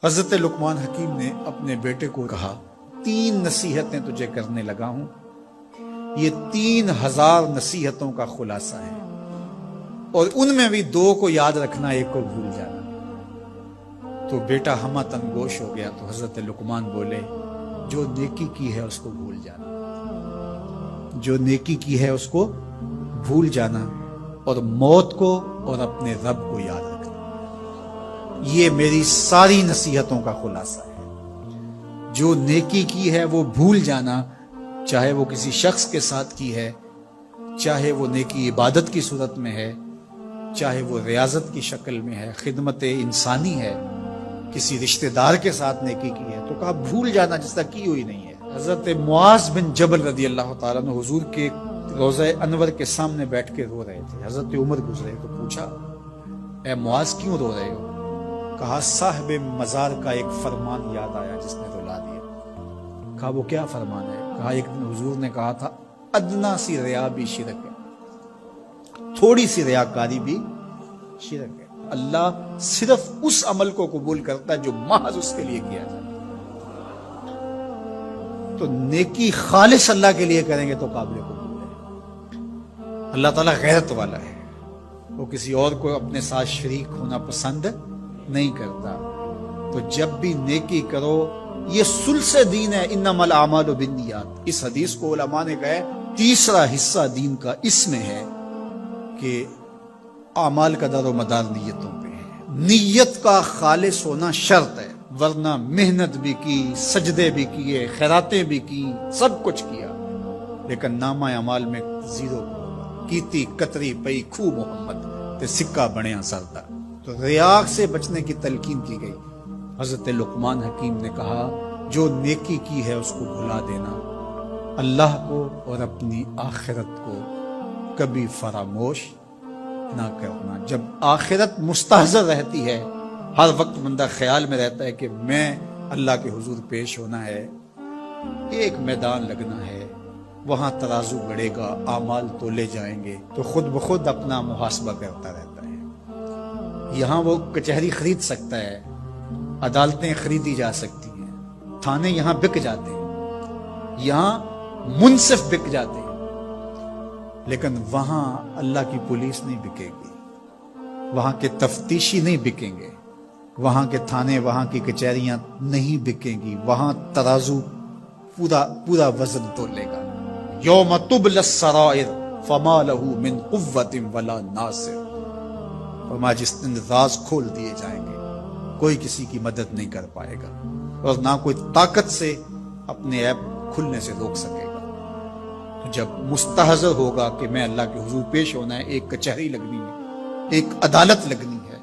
حضرت لقمان حکیم نے اپنے بیٹے کو کہا 3 نصیحتیں تجھے کرنے لگا ہوں، یہ 3000 نصیحتوں کا خلاصہ ہے، اور ان میں بھی 2 کو یاد رکھنا، 1 کو بھول جانا۔ تو بیٹا ہمہ تنگوش ہو گیا، تو حضرت لقمان بولے جو نیکی کی ہے اس کو بھول جانا، جو نیکی کی ہے اس کو بھول جانا، اور موت کو اور اپنے رب کو یاد رکھنا۔ یہ میری ساری نصیحتوں کا خلاصہ ہے۔ جو نیکی کی ہے وہ بھول جانا، چاہے وہ کسی شخص کے ساتھ کی ہے، چاہے وہ نیکی عبادت کی صورت میں ہے، چاہے وہ ریاضت کی شکل میں ہے، خدمت انسانی ہے، کسی رشتہ دار کے ساتھ نیکی کی ہے، تو کہا بھول جانا جس طرح کی ہوئی نہیں ہے۔ حضرت معاذ بن جبل رضی اللہ تعالیٰ عنہ حضور کے روضہ انور کے سامنے بیٹھ کے رو رہے تھے۔ حضرت عمر گزرے تو پوچھا اے معاذ کیوں رو رہے ہو؟ کہا صاحب مزار کا ایک فرمان یاد آیا جس نے رلا دیا۔ کہا وہ کیا فرمان ہے؟ کہا ایک دن حضور نے کہا تھا ادنا سی ریا بھی شرک ہے، تھوڑی سی ریاکاری بھی شرک ہے۔ اللہ صرف اس عمل کو قبول کرتا ہے جو محض اس کے لیے کیا جائے۔ تو نیکی خالص اللہ کے لیے کریں گے تو قابل قبول ہے۔ اللہ تعالیٰ غیرت والا ہے، وہ کسی اور کو اپنے ساتھ شریک ہونا پسند نہیں کرتا۔ تو جب بھی نیکی کرو، یہ سلس دین ہے، انما الاعمال بالنیات۔ اس حدیث کو علماء نے کہا ہے تیسرا حصہ دین کا اس میں ہے کہ اعمال کا دار و مدار نیتوں پہ ہے۔ نیت کا خالص ہونا شرط ہے، ورنہ محنت بھی کی، سجدے بھی کیے، خیراتیں بھی کی، سب کچھ کیا، لیکن نامہ اعمال میں 0 کیتی کتری پئی کھو محمد تے سکہ بنیا سردا۔ تو ریاء سے بچنے کی تلقین کی گئی۔ حضرت لقمان حکیم نے کہا جو نیکی کی ہے اس کو بھلا دینا، اللہ کو اور اپنی آخرت کو کبھی فراموش نہ کرنا۔ جب آخرت مستحضر رہتی ہے، ہر وقت بندہ خیال میں رہتا ہے کہ میں اللہ کے حضور پیش ہونا ہے، ایک میدان لگنا ہے، وہاں ترازو بڑھے گا، اعمال تولے جائیں گے، تو خود بخود اپنا محاسبہ کرتا رہتا ہے۔ یہاں وہ کچہری خرید سکتا ہے، عدالتیں خریدی جا سکتی ہیں، تھانے یہاں بک جاتے ہیں، یہاں منصف بک جاتے ہیں، لیکن وہاں اللہ کی پولیس نہیں بکے گی، وہاں کے تفتیشی نہیں بکیں گے، وہاں کے تھانے، وہاں کی کچہریاں نہیں بکیں گی، وہاں ترازو پورا وزن تولے گا۔ یوم تبلی السرائر فما له من قوت ولا ناصر۔ فرمایا جس دن راز کھول دیے جائیں گے، کوئی کسی کی مدد نہیں کر پائے گا، اور نہ کوئی طاقت سے اپنے عیب کھلنے سے روک سکے گا۔ جب مستحضر ہوگا کہ میں اللہ کے حضور پیش ہونا ہے، ایک کچہری لگنی ہے، ایک عدالت لگنی ہے۔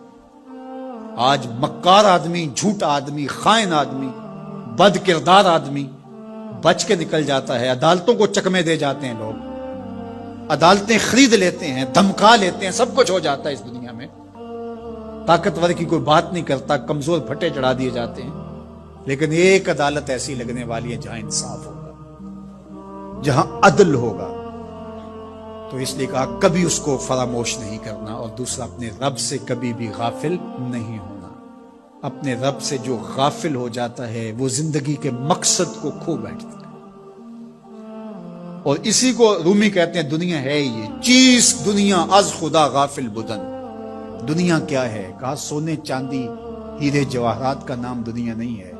آج مکار آدمی، جھوٹا آدمی، خائن آدمی، بد کردار آدمی بچ کے نکل جاتا ہے، عدالتوں کو چکمے دے جاتے ہیں، لوگ عدالتیں خرید لیتے ہیں، دھمکا لیتے ہیں، سب کچھ ہو جاتا ہے اس دنیا میں۔ طاقتور کی کوئی بات نہیں کرتا، کمزور پھٹے چڑھا دیے جاتے ہیں، لیکن ایک عدالت ایسی لگنے والی ہے جہاں انصاف ہوگا، جہاں عدل ہوگا۔ تو اس لیے کہا کبھی اس کو فراموش نہیں کرنا، اور دوسرا اپنے رب سے کبھی بھی غافل نہیں ہونا۔ اپنے رب سے جو غافل ہو جاتا ہے وہ زندگی کے مقصد کو کھو بیٹھتا ہے، اور اسی کو رومی کہتے ہیں دنیا ہے یہ چیز، دنیا از خدا غافل بدن۔ دنیا کیا ہے؟ کہا سونے چاندی ہیرے جواہرات کا نام دنیا نہیں ہے،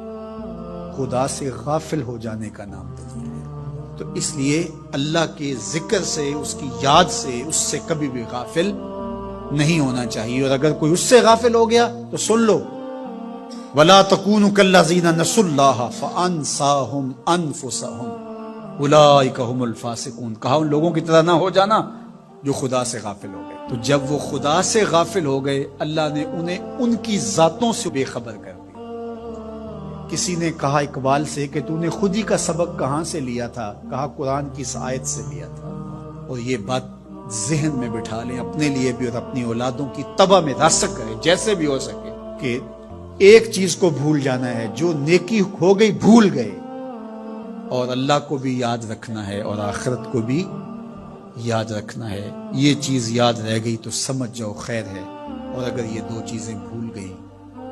خدا سے غافل ہو جانے کا نام دنیا ہے۔ تو اس لیے اللہ کے ذکر سے، اس کی یاد سے، اس سے کبھی بھی غافل نہیں ہونا چاہیے، اور اگر کوئی اس سے غافل ہو گیا تو سن لو وَلَا تَكُونُوا كَالَّذِينَ نَسُوا اللَّهَ فَأَنسَاهُمْ أَنفُسَهُمْ أُولَٰئِكَ هُمُ الْفَاسِقُونَ۔ کہا ان لوگوں کی طرح نہ ہو جانا جو خدا سے غافل ہو گئے۔ تو جب وہ خدا سے غافل ہو گئے، اللہ نے انہیں ان کی ذاتوں سے بے خبر کر دی۔ کسی نے کہا اقبال سے کہ تو نے خود ہی کا سبق کہاں سے لیا تھا؟ کہا قرآن کی اس آیت سے لیا تھا۔ اور یہ بات ذہن میں بٹھا لیں، اپنے لیے بھی اور اپنی اولادوں کی تباہ میں راسک کریں جیسے بھی ہو سکے، کہ ایک چیز کو بھول جانا ہے، جو نیکی ہو گئی بھول گئے، اور اللہ کو بھی یاد رکھنا ہے اور آخرت کو بھی یاد رکھنا ہے۔ یہ چیز یاد رہ گئی تو سمجھ جاؤ خیر ہے، اور اگر یہ 2 چیزیں بھول گئی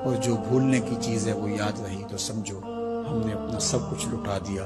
اور جو بھولنے کی چیز ہے وہ یاد رہی تو سمجھو ہم نے اپنا سب کچھ لٹا دیا۔